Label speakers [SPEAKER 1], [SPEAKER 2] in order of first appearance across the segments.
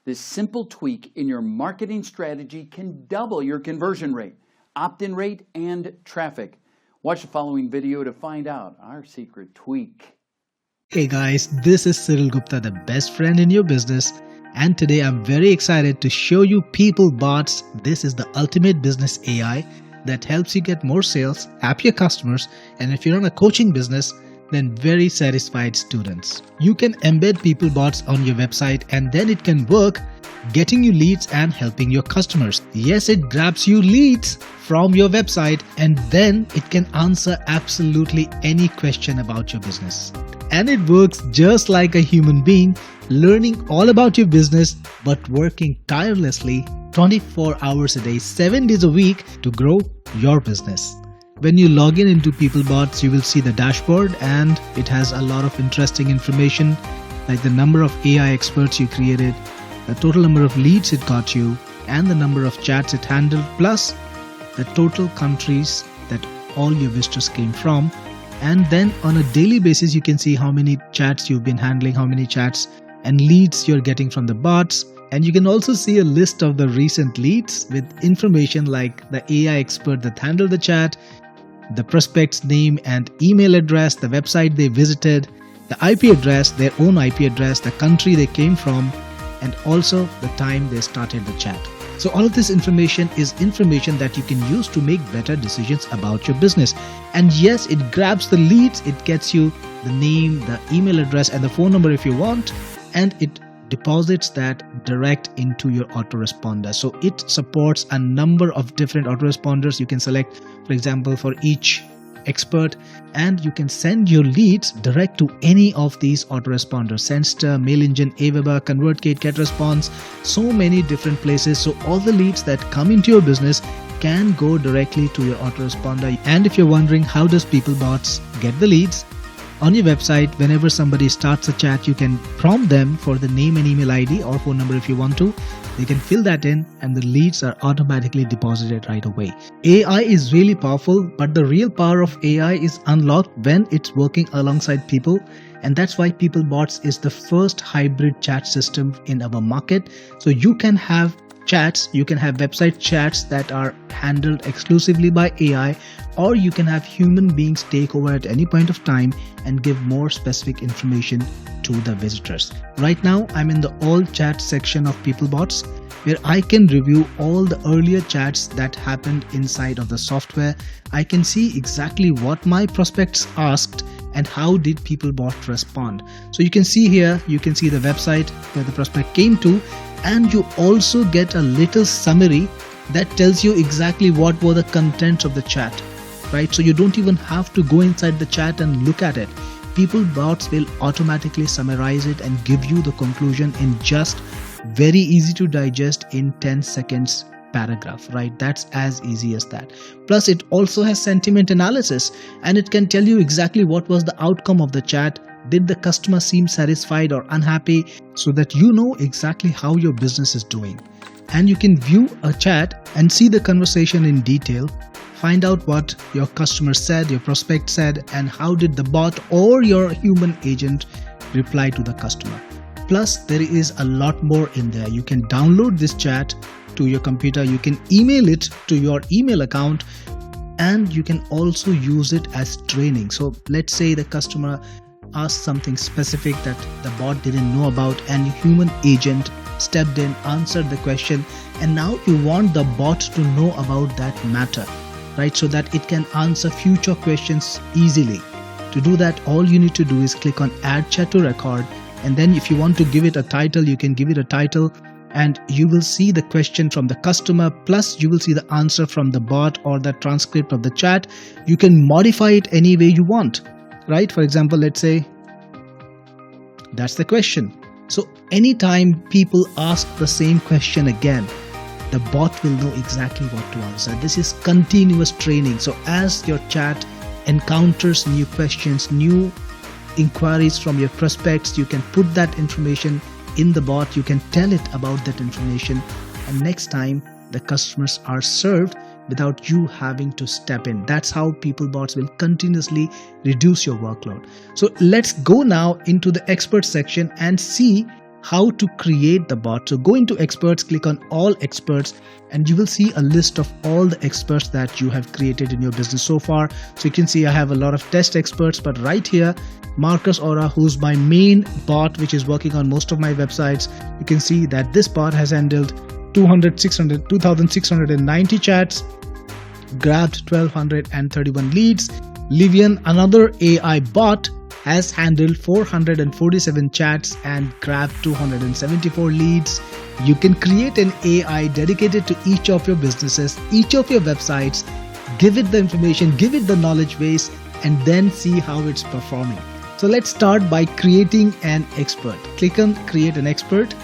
[SPEAKER 1] This simple tweak in your marketing strategy can double your conversion rate, opt-in rate, and traffic. Watch the following video to find out our secret tweak.
[SPEAKER 2] Hey guys, this is Cyril Gupta, the best friend in your business. And today I'm very excited to show you PeopleBots. This is the ultimate business AI that helps you get more sales, happier customers, and if you're in a coaching business, then very satisfied students. You can embed PeopleBots on your website and then it can work getting you leads and helping your customers. Yes, it grabs you leads from your website and then it can answer absolutely any question about your business. And it works just like a human being, learning all about your business but working tirelessly 24 hours a day, 7 days a week to grow your business. When you log in into PeopleBots, you will see the dashboard and it has a lot of interesting information like the number of AI experts you created, the total number of leads it got you, and the number of chats it handled, plus the total countries that all your visitors came from. And then on a daily basis, you can see how many chats you've been handling, how many chats and leads you're getting from the bots. And you can also see a list of the recent leads with information like the AI expert that handled the chat, the prospect's name and email address, the website they visited, the IP address, their own IP address, the country they came from, and also the time they started the chat. So all of this information is information that you can use to make better decisions about your business. And yes, it grabs the leads, it gets you the name, the email address, and the phone number if you want, and it deposits that direct into your autoresponder. So it supports a number of different autoresponders. You can select, for example, for each expert, and you can send your leads direct to any of these autoresponders: Sendster, MailEngine, Aweber, ConvertKit, GetResponse, so many different places. So all the leads that come into your business can go directly to your autoresponder. And if you're wondering how does PeopleBots get the leads, on your website, whenever somebody starts a chat, you can prompt them for the name and email ID or phone number if you want to. They can fill that in and the leads are automatically deposited right away. AI is really powerful, but the real power of AI is unlocked when it's working alongside people. And that's why PeopleBots is the first hybrid chat system in our market. So you can have chats, you can have website chats that are handled exclusively by AI, or you can have human beings take over at any point of time and give more specific information to the visitors. Right now, I'm in the all chat section of PeopleBots, where I can review all the earlier chats that happened inside of the software. I can see exactly what my prospects asked and how did PeopleBot respond. So you can see here, you can see the website where the prospect came to, and you also get a little summary that tells you exactly what were the contents of the chat, right? So you don't even have to go inside the chat and look at it. PeopleBots will automatically summarize it and give you the conclusion in just very easy to digest in 10 seconds paragraph, right? That's as easy as that. Plus it also has sentiment analysis and it can tell you exactly what was the outcome of the chat. Did the customer seem satisfied or unhappy, so that you know exactly how your business is doing. And you can view a chat and see the conversation in detail, find out what your customer said, your prospect said, and how did the bot or your human agent reply to the customer. Plus, there is a lot more in there. You can download this chat to your computer, you can email it to your email account, and you can also use it as training. So let's say the customer asked something specific that the bot didn't know about and your human agent stepped in, answered the question, and now you want the bot to know about that matter, right? So that it can answer future questions easily. To do that, all you need to do is click on Add Chat to Record, and then if you want to give it a title, you can give it a title and you will see the question from the customer, plus you will see the answer from the bot or the transcript of the chat. You can modify it any way you want. Right? For example, let's say that's the question. So anytime people ask the same question again, the bot will know exactly what to answer. This is continuous training. So as your chat encounters new questions, new inquiries from your prospects, you can put that information in the bot, you can tell it about that information, and next time the customers are served without you having to step in. That's how PeopleBots will continuously reduce your workload. So let's go now into the expert section and see how to create the bot. So go into experts, click on all experts, and you will see a list of all the experts that you have created in your business so far. So you can see I have a lot of test experts, but right here, Marcus Aura, who's my main bot, which is working on most of my websites, you can see that this bot has handled 2,690 chats, grabbed 1,231 leads. Livian, another AI bot, has handled 447 chats and grabbed 274 leads. You can create an AI dedicated to each of your businesses, each of your websites, give it the information, give it the knowledge base, and then see how it's performing. So let's start by creating an expert. Click on create an expert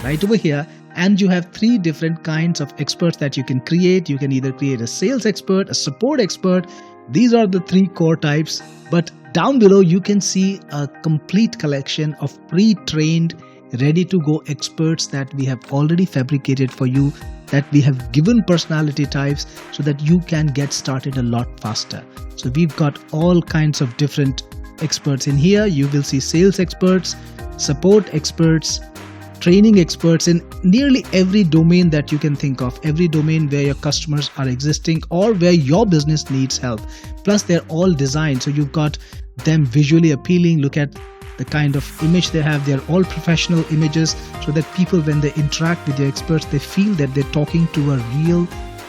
[SPEAKER 2] right over here, and you have 3 different kinds of experts that you can create. You can either create a sales expert, a support expert. These are the 3 core types, but down below you can see a complete collection of pre-trained, ready-to-go experts that we have already fabricated for you, that we have given personality types so that you can get started a lot faster. So we've got all kinds of different experts in here. You will see sales experts, support experts, training experts in nearly every domain that you can think of, every domain where your customers are existing or where your business needs help. Plus they're all designed, so you've got them visually appealing. Look at the kind of image they have. They're all professional images so that people, when they interact with your experts, they feel that they're talking to a real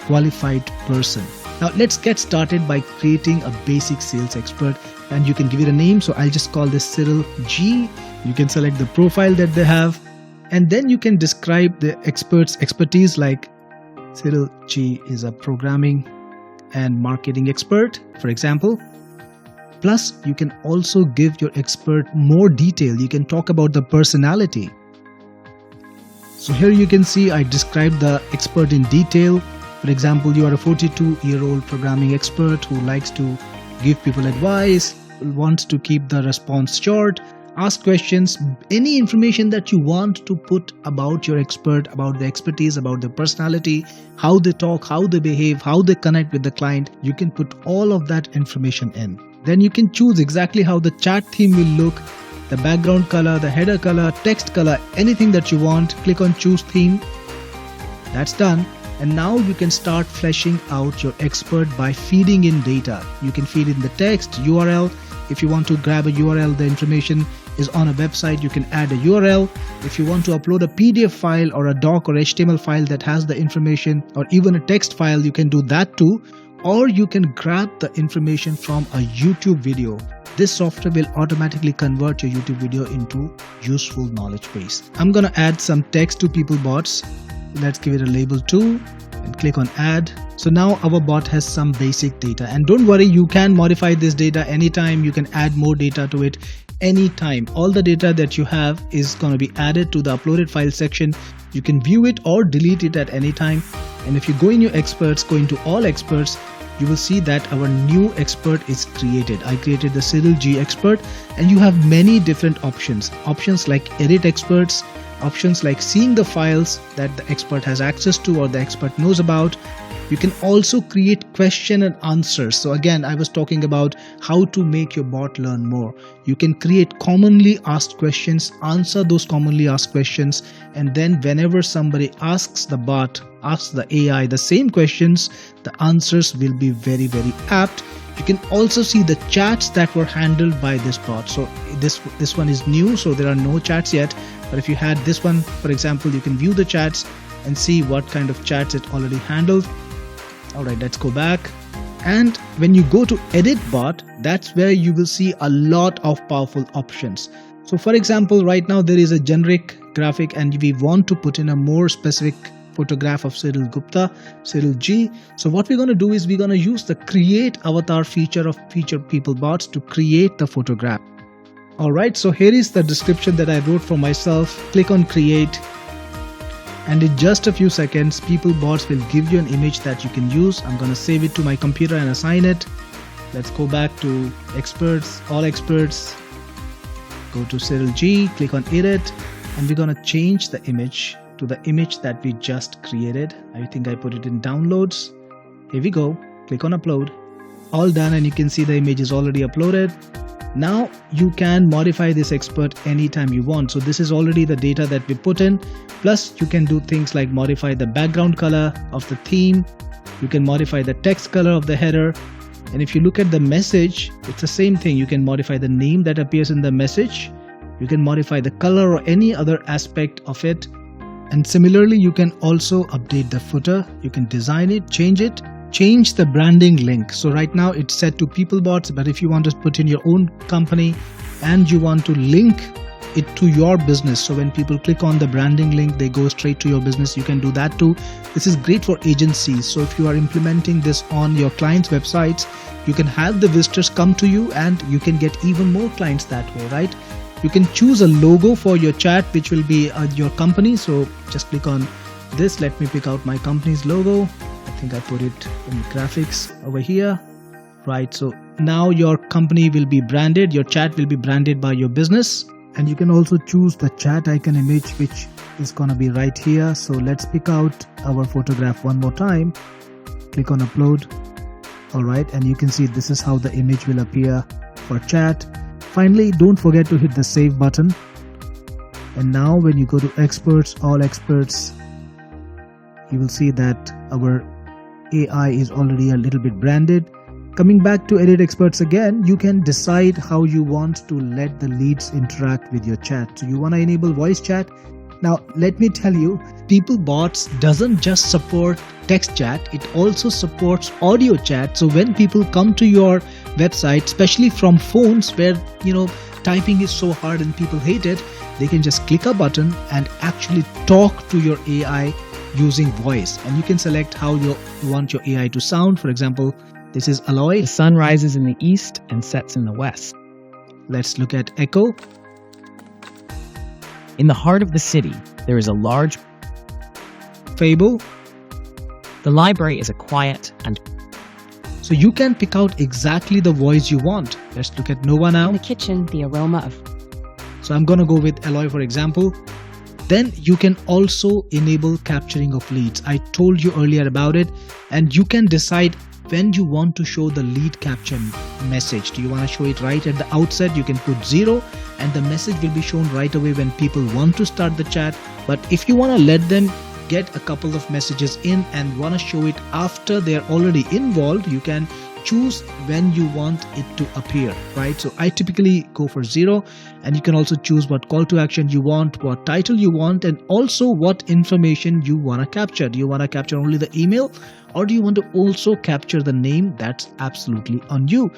[SPEAKER 2] qualified person. Now let's get started by creating a basic sales expert, and you can give it a name. So I'll just call this Cyril G. You can select the profile that they have, and then you can describe the expert's expertise, like Cyril G is a programming and marketing expert, for example. Plus, you can also give your expert more detail. You can talk about the personality. So here you can see I described the expert in detail. For example, you are a 42-year-old programming expert who likes to give people advice, wants to keep the response short, ask questions, any information that you want to put about your expert, about the expertise, about their personality, how they talk, how they behave, how they connect with the client. You can put all of that information in. Then you can choose exactly how the chat theme will look, the background color, the header color, text color, anything that you want. Click on choose theme. That's done. And now you can start fleshing out your expert by feeding in data. You can feed in the text, URL. If you want to grab a URL, the information is on a website, you can add a URL. If you want to upload a PDF file or a doc or HTML file that has the information, or even a text file, you can do that too. Or you can grab the information from a YouTube video. This software will automatically convert your YouTube video into useful knowledge base. I'm gonna add some text to PeopleBots. Let's give it a label too and click on add. So now our bot has some basic data, and don't worry, you can modify this data anytime. You can add more data to it anytime. All the data that you have is going to be added to the uploaded file section. You can view it or delete it at any time. And if you go in your experts, go into all experts, you will see that our new expert is created. I created the Cyril G expert, and you have many different options. Options like edit experts, options like seeing the files that the expert has access to or the expert knows about. You can also create question and answers. So again, I was talking about how to make your bot learn more. You can create commonly asked questions, answer those commonly asked questions, and then whenever somebody asks the bot, asks the AI the same questions, the answers will be very, very apt. You can also see the chats that were handled by this bot. So this one is new, so there are no chats yet. But if you had this one, for example, you can view the chats and see what kind of chats it already handled. All right, let's go back. And when you go to edit bot, that's where you will see a lot of powerful options. So for example, right now there is a generic graphic and we want to put in a more specific photograph of Cyril Gupta, Cyril G. So what we're going to do is we're going to use the create avatar feature of PeopleBots to create the photograph. All right, so here is the description that I wrote for myself. Click on create. And in just a few seconds, PeopleBots will give you an image that you can use. I'm going to save it to my computer and assign it. Let's go back to experts, all experts. Go to Cyril G, click on edit, and we're going to change the image to the image that we just created. I think I put it in downloads. Here we go. Click on upload. All done, and you can see the image is already uploaded. Now you can modify this expert anytime you want. So this is already the data that we put in. Plus you can do things like modify the background color of the theme. You can modify the text color of the header. And if you look at the message, it's the same thing. You can modify the name that appears in the message. You can modify the color or any other aspect of it. And similarly, you can also update the footer. You can design it, change the branding link. So right now it's set to PeopleBots, but if you want to put in your own company and you want to link it to your business, so when people click on the branding link, they go straight to your business, you can do that too. This is great for agencies. So if you are implementing this on your clients' websites, you can have the visitors come to you and you can get even more clients that way, right? You can choose a logo for your chat, which will be your company. So just click on this. Let me pick out my company's logo. I think I put it in the graphics over here. Right. So now your company will be branded. Your chat will be branded by your business. And you can also choose the chat icon image, which is going to be right here. So let's pick out our photograph one more time. Click on upload. All right. And you can see this is how the image will appear for chat. Finally, don't forget to hit the save button. And now when you go to experts, all experts, you will see that our AI is already a little bit branded. Coming back to edit experts again, you can decide how you want to let the leads interact with your chat. So you want to enable voice chat. Now, let me tell you, PeopleBots doesn't just support text chat, it also supports audio chat. So when people come to your website, especially from phones where, typing is so hard and people hate it, they can just click a button and actually talk to your AI using voice. And you can select how you want your AI to sound. For example, this is Aloy.
[SPEAKER 3] The sun rises in the east and sets in the west.
[SPEAKER 2] Let's look at Echo.
[SPEAKER 3] In the heart of the city, there is a large
[SPEAKER 2] Fable.
[SPEAKER 3] The library is a quiet and
[SPEAKER 2] so you can pick out exactly the voice you want. Let's look at Nova now.
[SPEAKER 4] In the kitchen, the aroma of...
[SPEAKER 2] So I'm going to go with Aloy, for example. Then you can also enable capturing of leads. I told you earlier about it, and you can decide when you want to show the lead capture message. Do you want to show it right at the outset? You can put 0 and the message will be shown right away when people want to start the chat. But if you want to let them get a couple of messages in and want to show it after they're already involved, you can choose when you want it to appear, right? So I typically go for 0, and you can also choose what call to action you want, what title you want, and also what information you want to capture. Do you want to capture only the email, or do you want to also capture the name? That's absolutely on you.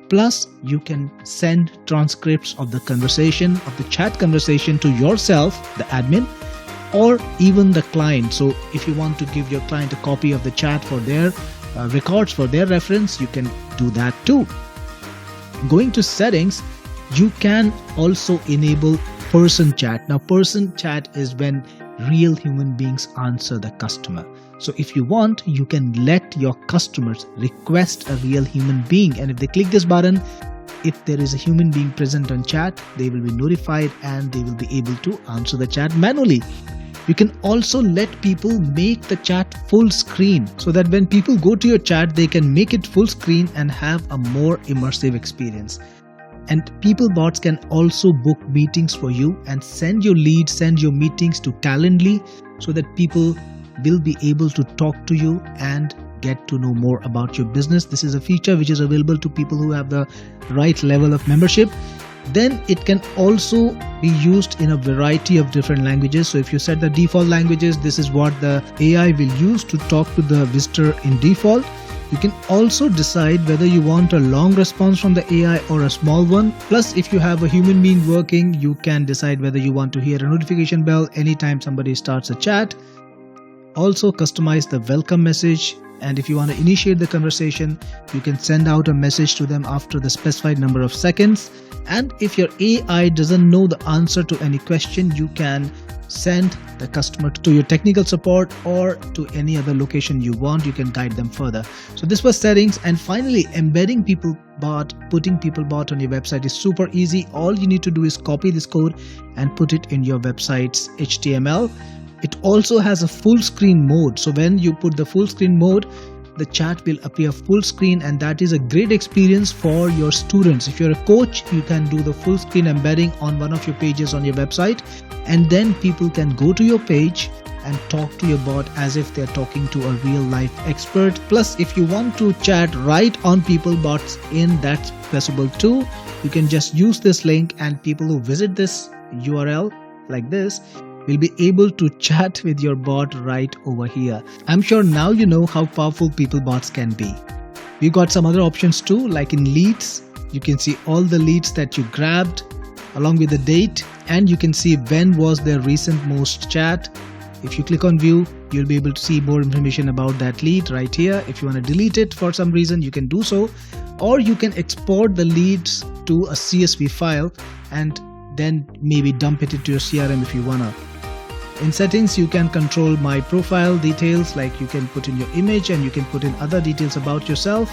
[SPEAKER 2] Plus, you can send transcripts of the conversation, of the chat conversation to yourself, the admin, or even the client. So if you want to give your client a copy of the chat for their records, for their reference, you can do that too. Going to settings, you can also enable person chat. Now, person chat is when real human beings answer the customer. So if you want, you can let your customers request a real human being. And if they click this button, if there is a human being present on chat, they will be notified and they will be able to answer the chat manually. You can also let people make the chat full screen so that when people go to your chat, they can make it full screen and have a more immersive experience. And PeopleBots can also book meetings for you and send your leads, send your meetings to Calendly so that people will be able to talk to you and get to know more about your business. This is a feature which is available to people who have the right level of membership. Then it can also be used in a variety of different languages. So if you set the default languages, this is what the AI will use to talk to the visitor in default. You can also decide whether you want a long response from the AI or a small one. Plus, if you have a human being working, you can decide whether you want to hear a notification bell anytime somebody starts a chat. Also customize the welcome message. And if you want to initiate the conversation, you can send out a message to them after the specified number of seconds. And if your AI doesn't know the answer to any question, you can send the customer to your technical support or to any other location you want. You can guide them further. So this was settings. And finally, embedding PeopleBot, putting PeopleBot on your website is super easy. All you need to do is copy this code and put it in your website's HTML. It also has a full screen mode. So when you put the full screen mode, the chat will appear full screen, and that is a great experience for your students. If you're a coach, you can do the full screen embedding on one of your pages on your website, and then people can go to your page and talk to your bot as if they're talking to a real life expert. Plus, if you want to chat right on PeopleBots in, that's possible too. You can just use this link, and people who visit this URL like this will be able to chat with your bot right over here. I'm sure now you know how powerful PeopleBots can be. We got some other options too, like in leads. You can see all the leads that you grabbed along with the date, and you can see when was their recent most chat. If you click on view, you'll be able to see more information about that lead right here. If you want to delete it for some reason, you can do so, or you can export the leads to a CSV file and then maybe dump it into your CRM if you wanna. In settings, you can control my profile details, like you can put in your image and you can put in other details about yourself.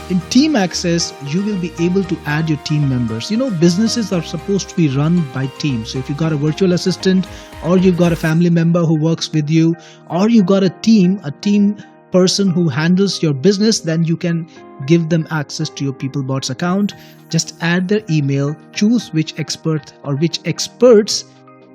[SPEAKER 2] In team access, you will be able to add your team members. You know, businesses are supposed to be run by teams. So if you've got a virtual assistant, or you've got a family member who works with you, or you've got a team person who handles your business, then you can give them access to your PeopleBots account. Just add their email, choose which expert or which experts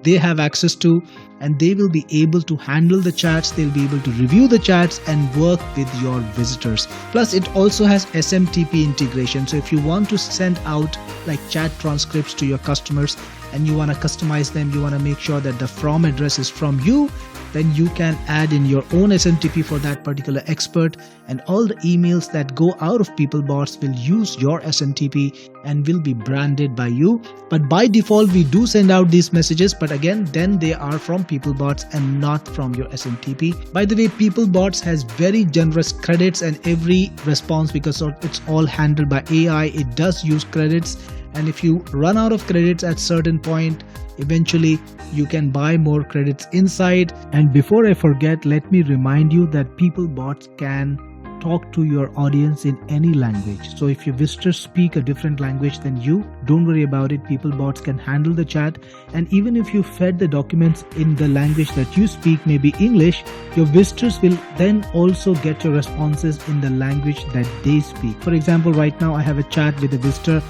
[SPEAKER 2] they have access to, and they will be able to handle the chats. They'll be able to review the chats and work with your visitors. Plus, it also has SMTP integration. So if you want to send out like chat transcripts to your customers and you want to customize them, you want to make sure that the from address is from you, then you can add in your own SMTP for that particular expert, and all the emails that go out of PeopleBots will use your SMTP and will be branded by you. But by default, we do send out these messages, but again, then they are from PeopleBots and not from your SMTP. By the way, PeopleBots has very generous credits, and every response, because it's all handled by AI, it does use credits. And if you run out of credits at certain point, eventually you can buy more credits inside. And before I forget, let me remind you that PeopleBots can talk to your audience in any language. So if your visitors speak a different language than you, don't worry about it. PeopleBots can handle the chat. And even if you fed the documents in the language that you speak, maybe English, your visitors will then also get your responses in the language that they speak. For example, right now I have a chat with a visitor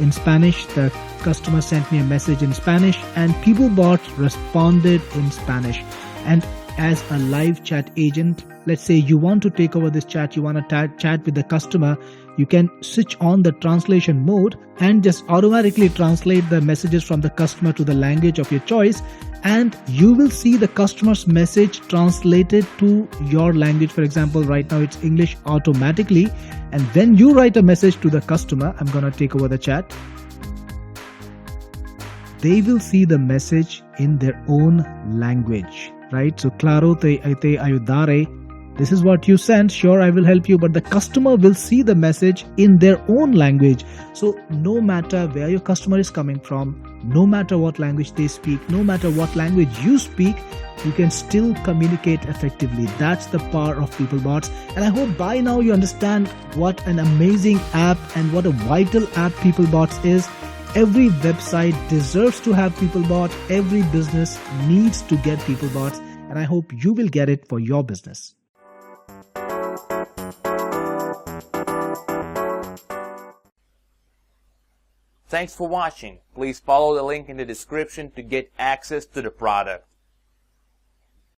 [SPEAKER 2] in Spanish. The customer sent me a message in Spanish, and PeopleBots responded in Spanish. And as a live chat agent, let's say you want to take over this chat, you want to chat with the customer, you can switch on the translation mode and just automatically translate the messages from the customer to the language of your choice, and you will see the customer's message translated to your language. For example, right now it's English automatically, and when you write a message to the customer, I'm gonna take over the chat, they will see the message in their own language, right? So, claro te ayudaré. This is what you sent. Sure, I will help you, but the customer will see the message in their own language. So no matter where your customer is coming from, no matter what language they speak, no matter what language you speak, you can still communicate effectively. That's the power of PeopleBots. And I hope by now you understand what an amazing app and what a vital app PeopleBots is. Every website deserves to have PeopleBot. Every business needs to get PeopleBots. And I hope you will get it for your business.
[SPEAKER 4] Thanks for watching. Please follow the link in the description to get access to the product.